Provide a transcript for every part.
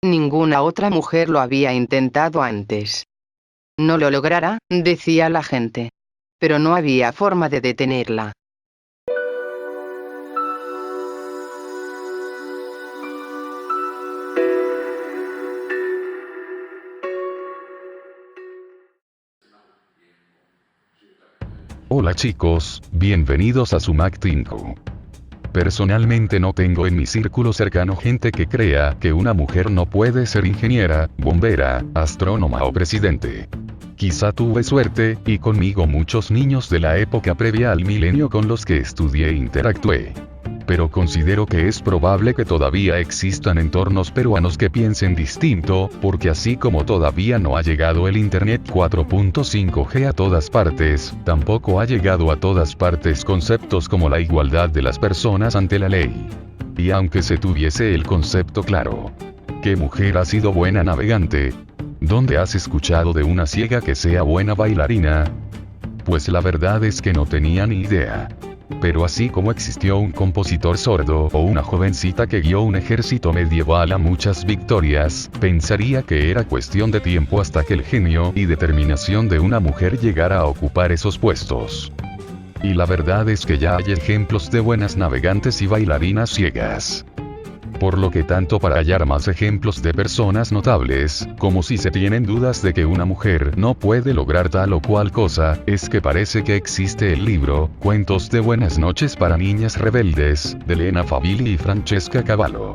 Ninguna otra mujer lo había intentado antes. No lo logrará, decía la gente. Pero no había forma de detenerla. Hola chicos, bienvenidos a Sumac 5. Personalmente no tengo en mi círculo cercano gente que crea que una mujer no puede ser ingeniera, bombera, astrónoma o presidente. Quizá tuve suerte, y conmigo muchos niños de la época previa al milenio con los que estudié e interactué. Pero considero que es probable que todavía existan entornos peruanos que piensen distinto, porque así como todavía no ha llegado el Internet 4.5G a todas partes, tampoco ha llegado a todas partes conceptos como la igualdad de las personas ante la ley. Y aunque se tuviese el concepto claro, ¿qué mujer ha sido buena navegante? ¿Dónde has escuchado de una ciega que sea buena bailarina? Pues la verdad es que no tenía ni idea. Pero así como existió un compositor sordo o una jovencita que guió un ejército medieval a muchas victorias, pensaría que era cuestión de tiempo hasta que el genio y determinación de una mujer llegara a ocupar esos puestos. Y la verdad es que ya hay ejemplos de buenas navegantes y bailarinas ciegas. Por lo que tanto para hallar más ejemplos de personas notables, como si se tienen dudas de que una mujer no puede lograr tal o cual cosa, es que parece que existe el libro, Cuentos de Buenas Noches para Niñas Rebeldes, de Elena Favilli y Francesca Cavallo.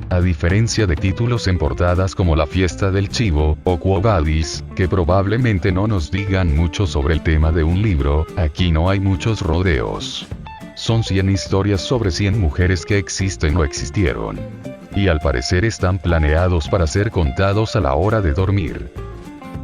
A diferencia de títulos en portadas como La Fiesta del Chivo, o Quo Vadis, que probablemente no nos digan mucho sobre el tema de un libro, aquí no hay muchos rodeos. Son 100 historias sobre 100 mujeres que existen o existieron. Y al parecer están planeados para ser contados a la hora de dormir.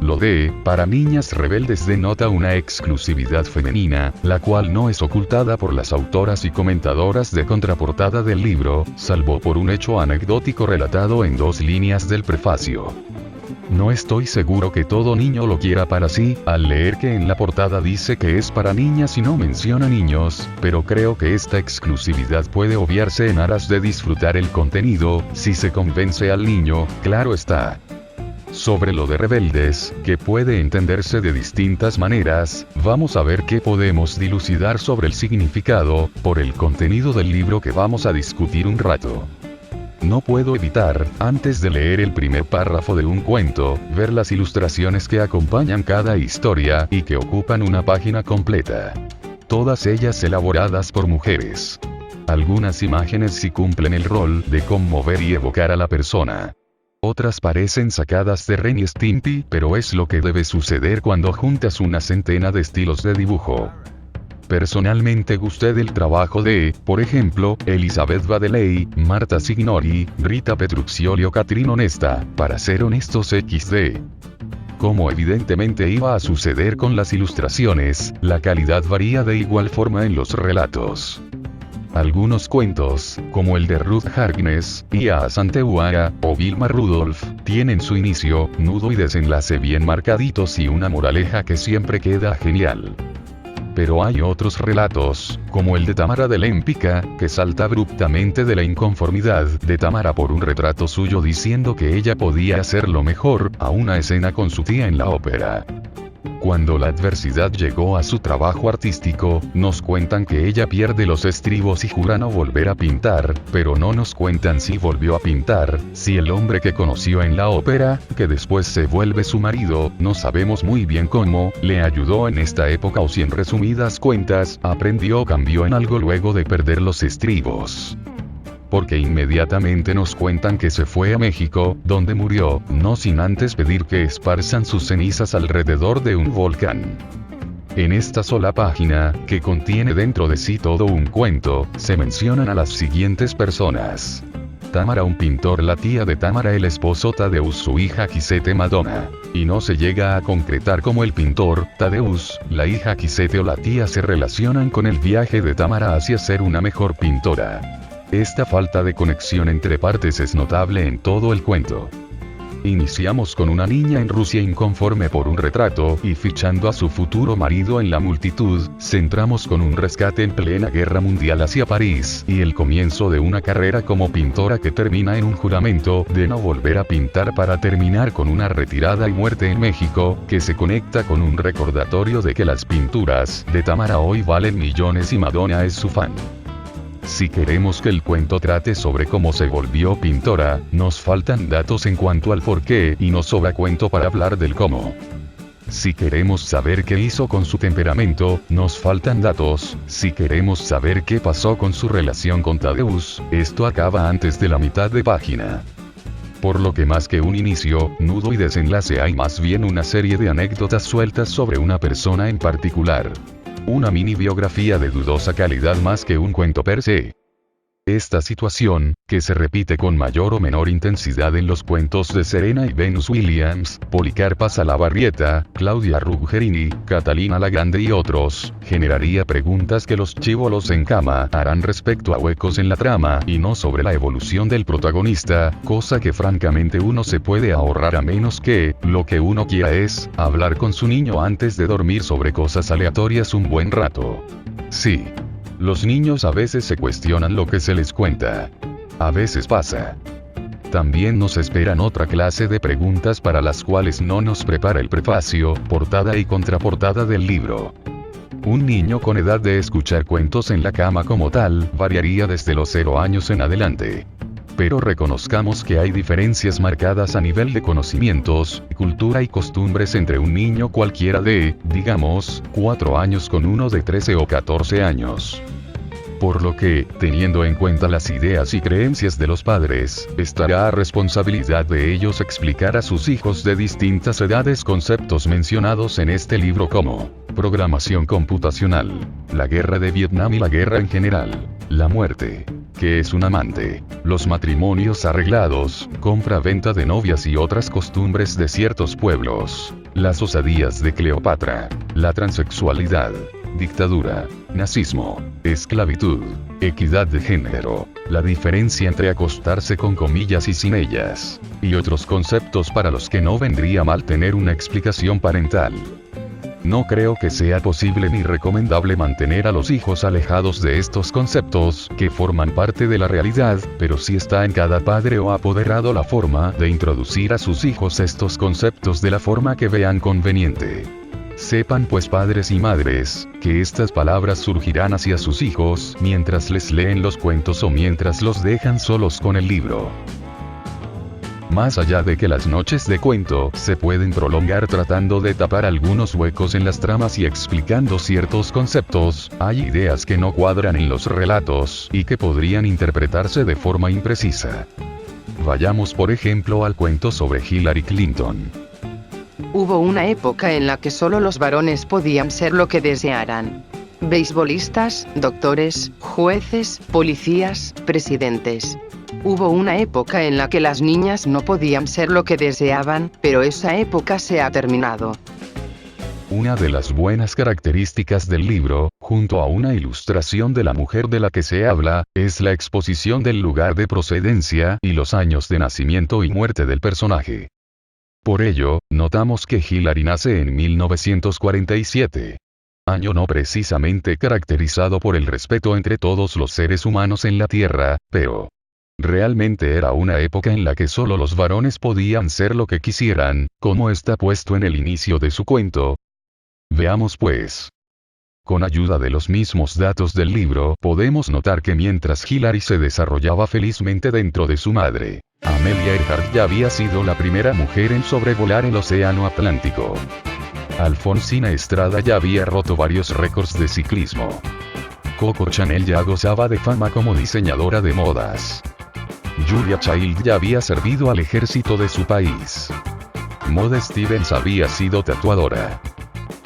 Lo de, para niñas rebeldes denota una exclusividad femenina, la cual no es ocultada por las autoras y comentadoras de contraportada del libro, salvo por un hecho anecdótico relatado en 2 líneas del prefacio. No estoy seguro que todo niño lo quiera para sí, al leer que en la portada dice que es para niñas y no menciona niños, pero creo que esta exclusividad puede obviarse en aras de disfrutar el contenido, si se convence al niño, claro está. Sobre lo de rebeldes, que puede entenderse de distintas maneras, vamos a ver qué podemos dilucidar sobre el significado, por el contenido del libro que vamos a discutir un rato. No puedo evitar, antes de leer el primer párrafo de un cuento, ver las ilustraciones que acompañan cada historia y que ocupan una página completa. Todas ellas elaboradas por mujeres. Algunas imágenes sí cumplen el rol de conmover y evocar a la persona. Otras parecen sacadas de Ren y Stimpy, pero es lo que debe suceder cuando juntas una centena de estilos de dibujo. Personalmente gusté del trabajo de, por ejemplo, Elizabeth Baddeley, Marta Signori, Rita Petruccioli o Catrina Onesta, para ser honestos XD. Como evidentemente iba a suceder con las ilustraciones, la calidad varía de igual forma en los relatos. Algunos cuentos, como el de Ruth Harkness, Ia Santeuara, o Vilma Rudolph, tienen su inicio, nudo y desenlace bien marcaditos y una moraleja que siempre queda genial. Pero hay otros relatos, como el de Tamara de Lempicka, que salta abruptamente de la inconformidad de Tamara por un retrato suyo diciendo que ella podía hacerlo mejor, a una escena con su tía en la ópera. Cuando la adversidad llegó a su trabajo artístico, nos cuentan que ella pierde los estribos y jura no volver a pintar, pero no nos cuentan si volvió a pintar, si el hombre que conoció en la ópera, que después se vuelve su marido, no sabemos muy bien cómo, le ayudó en esta época o si en resumidas cuentas, aprendió o cambió en algo luego de perder los estribos. Porque inmediatamente nos cuentan que se fue a México, donde murió, no sin antes pedir que esparzan sus cenizas alrededor de un volcán. En esta sola página, que contiene dentro de sí todo un cuento, se mencionan a las siguientes personas. Tamara un pintor, la tía de Tamara el esposo Tadeus, su hija Quisete Madonna. Y no se llega a concretar cómo el pintor, Tadeus, la hija Quisete o la tía se relacionan con el viaje de Tamara hacia ser una mejor pintora. Esta falta de conexión entre partes es notable en todo el cuento. Iniciamos con una niña en Rusia inconforme por un retrato, y fichando a su futuro marido en la multitud, centramos con un rescate en plena guerra mundial hacia París, y el comienzo de una carrera como pintora que termina en un juramento de no volver a pintar para terminar con una retirada y muerte en México, que se conecta con un recordatorio de que las pinturas de Tamara hoy valen millones y Madonna es su fan. Si queremos que el cuento trate sobre cómo se volvió pintora, nos faltan datos en cuanto al por qué y nos sobra cuento para hablar del cómo. Si queremos saber qué hizo con su temperamento, nos faltan datos. Si queremos saber qué pasó con su relación con Tadeusz, esto acaba antes de la mitad de página. Por lo que más que un inicio, nudo y desenlace hay más bien una serie de anécdotas sueltas sobre una persona en particular. Una mini biografía de dudosa calidad más que un cuento per se. Esta situación, que se repite con mayor o menor intensidad en los cuentos de Serena y Venus Williams, Policarpa Salabarrieta, Claudia Ruggerini, Catalina la Grande y otros, generaría preguntas que los chíbolos en cama harán respecto a huecos en la trama y no sobre la evolución del protagonista, cosa que francamente uno se puede ahorrar a menos que, lo que uno quiera es, hablar con su niño antes de dormir sobre cosas aleatorias un buen rato. Sí. Los niños a veces se cuestionan lo que se les cuenta. A veces pasa. También nos esperan otra clase de preguntas para las cuales no nos prepara el prefacio, portada y contraportada del libro. Un niño con edad de escuchar cuentos en la cama como tal, variaría desde los 0 años en adelante. Pero reconozcamos que hay diferencias marcadas a nivel de conocimientos, cultura y costumbres entre un niño cualquiera de, digamos, 4 años con uno de 13 o 14 años. Por lo que, teniendo en cuenta las ideas y creencias de los padres, estará a responsabilidad de ellos explicar a sus hijos de distintas edades conceptos mencionados en este libro como programación computacional, la guerra de Vietnam y la guerra en general, la muerte, que es un amante, los matrimonios arreglados, compra-venta de novias y otras costumbres de ciertos pueblos, las osadías de Cleopatra, la transexualidad, dictadura, nazismo, esclavitud, equidad de género, la diferencia entre acostarse con comillas y sin ellas, y otros conceptos para los que no vendría mal tener una explicación parental. No creo que sea posible ni recomendable mantener a los hijos alejados de estos conceptos, que forman parte de la realidad, pero sí está en cada padre o apoderado la forma de introducir a sus hijos estos conceptos de la forma que vean conveniente. Sepan pues padres y madres, que estas palabras surgirán hacia sus hijos mientras les leen los cuentos o mientras los dejan solos con el libro. Más allá de que las noches de cuento se pueden prolongar tratando de tapar algunos huecos en las tramas y explicando ciertos conceptos, hay ideas que no cuadran en los relatos, y que podrían interpretarse de forma imprecisa. Vayamos por ejemplo al cuento sobre Hillary Clinton. Hubo una época en la que solo los varones podían ser lo que desearan. Beisbolistas, doctores, jueces, policías, presidentes. Hubo una época en la que las niñas no podían ser lo que deseaban, pero esa época se ha terminado. Una de las buenas características del libro, junto a una ilustración de la mujer de la que se habla, es la exposición del lugar de procedencia y los años de nacimiento y muerte del personaje. Por ello, notamos que Hillary nace en 1947. Año no precisamente caracterizado por el respeto entre todos los seres humanos en la Tierra, pero realmente era una época en la que solo los varones podían ser lo que quisieran, como está puesto en el inicio de su cuento. Veamos pues. Con ayuda de los mismos datos del libro, podemos notar que mientras Hillary se desarrollaba felizmente dentro de su madre, Amelia Earhart ya había sido la primera mujer en sobrevolar el océano Atlántico. Alfonsina Estrada ya había roto varios récords de ciclismo. Coco Chanel ya gozaba de fama como diseñadora de modas. Julia Child ya había servido al ejército de su país. Maude Stevens había sido tatuadora.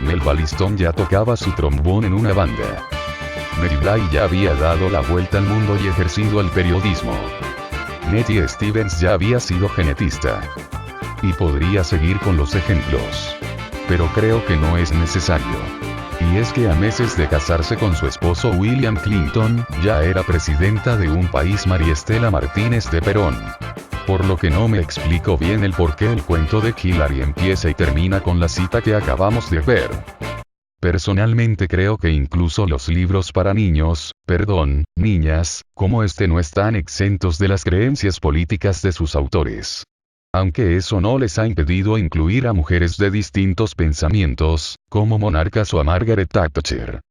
Melba Liston ya tocaba su trombón en una banda. Mary Bly ya había dado la vuelta al mundo y ejercido el periodismo. Nettie Stevens ya había sido genetista. Y podría seguir con los ejemplos. Pero creo que no es necesario. Y es que a meses de casarse con su esposo William Clinton, ya era presidenta de un país María Estela Martínez de Perón. por lo que no me explico bien el por qué el cuento de Hillary empieza y termina con la cita que acabamos de ver. Personalmente creo que incluso los libros para niños, niñas, como este no están exentos de las creencias políticas de sus autores. Aunque eso no les ha impedido incluir a mujeres de distintos pensamientos, como monarcas o a Margaret Thatcher.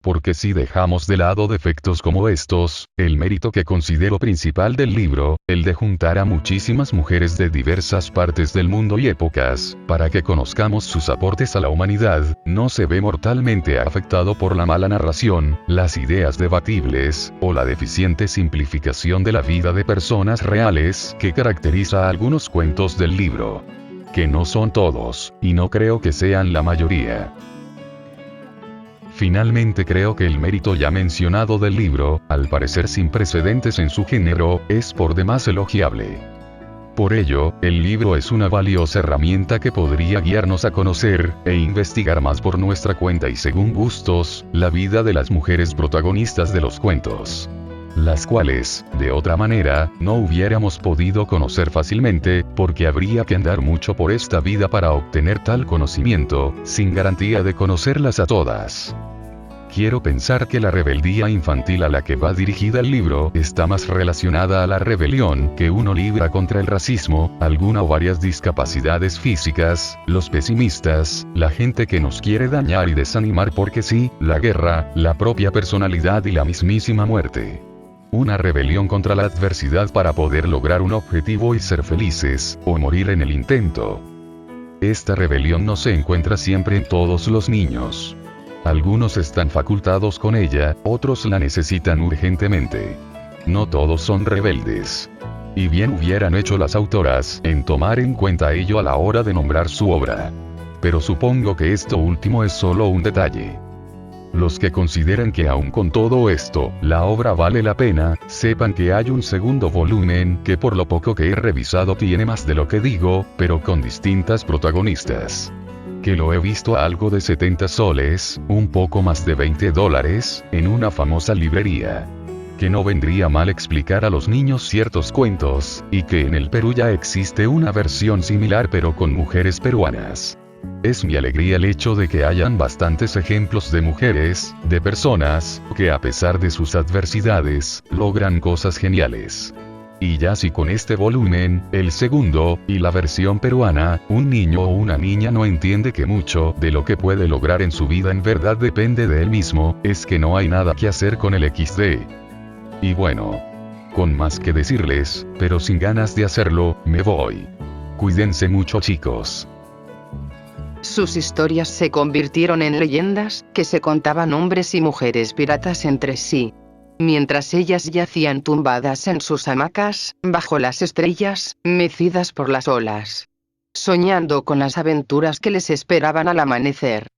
Porque si dejamos de lado defectos como estos, el mérito que considero principal del libro, el de juntar a muchísimas mujeres de diversas partes del mundo y épocas, para que conozcamos sus aportes a la humanidad, no se ve mortalmente afectado por la mala narración, las ideas debatibles, o la deficiente simplificación de la vida de personas reales que caracteriza a algunos cuentos del libro. Que no son todos, y no creo que sean la mayoría. Finalmente creo que el mérito ya mencionado del libro, al parecer sin precedentes en su género, es por demás elogiable. Por ello, el libro es una valiosa herramienta que podría guiarnos a conocer, e investigar más por nuestra cuenta y según gustos, la vida de las mujeres protagonistas de los cuentos. Las cuales, de otra manera, no hubiéramos podido conocer fácilmente, porque habría que andar mucho por esta vida para obtener tal conocimiento, sin garantía de conocerlas a todas. Quiero pensar que la rebeldía infantil a la que va dirigida el libro está más relacionada a la rebelión que uno libra contra el racismo, alguna o varias discapacidades físicas, los pesimistas, la gente que nos quiere dañar y desanimar porque sí, la guerra, la propia personalidad y la mismísima muerte. Una rebelión contra la adversidad para poder lograr un objetivo y ser felices, o morir en el intento. Esta rebelión no se encuentra siempre en todos los niños. Algunos están facultados con ella, otros la necesitan urgentemente. No todos son rebeldes. Y bien hubieran hecho las autoras en tomar en cuenta ello a la hora de nombrar su obra. Pero supongo que esto último es solo un detalle. Los que consideran que aun con todo esto, la obra vale la pena, sepan que hay un segundo volumen que por lo poco que he revisado tiene más de lo que digo, pero con distintas protagonistas. Que lo he visto a algo de 70 soles, un poco más de $20, en una famosa librería. Que no vendría mal explicar a los niños ciertos cuentos, y que en el Perú ya existe una versión similar pero con mujeres peruanas. Es mi alegría el hecho de que hayan bastantes ejemplos de mujeres, de personas, que a pesar de sus adversidades, logran cosas geniales. Y ya si con este volumen, el segundo, y la versión peruana, un niño o una niña no entiende que mucho de lo que puede lograr en su vida en verdad depende de él mismo, es que no hay nada que hacer con el XD. Y bueno, con más que decirles, pero sin ganas de hacerlo, me voy. Cuídense mucho, chicos. Sus historias se convirtieron en leyendas, que se contaban hombres y mujeres piratas entre sí. Mientras ellas yacían tumbadas en sus hamacas, bajo las estrellas, mecidas por las olas. Soñando con las aventuras que les esperaban al amanecer.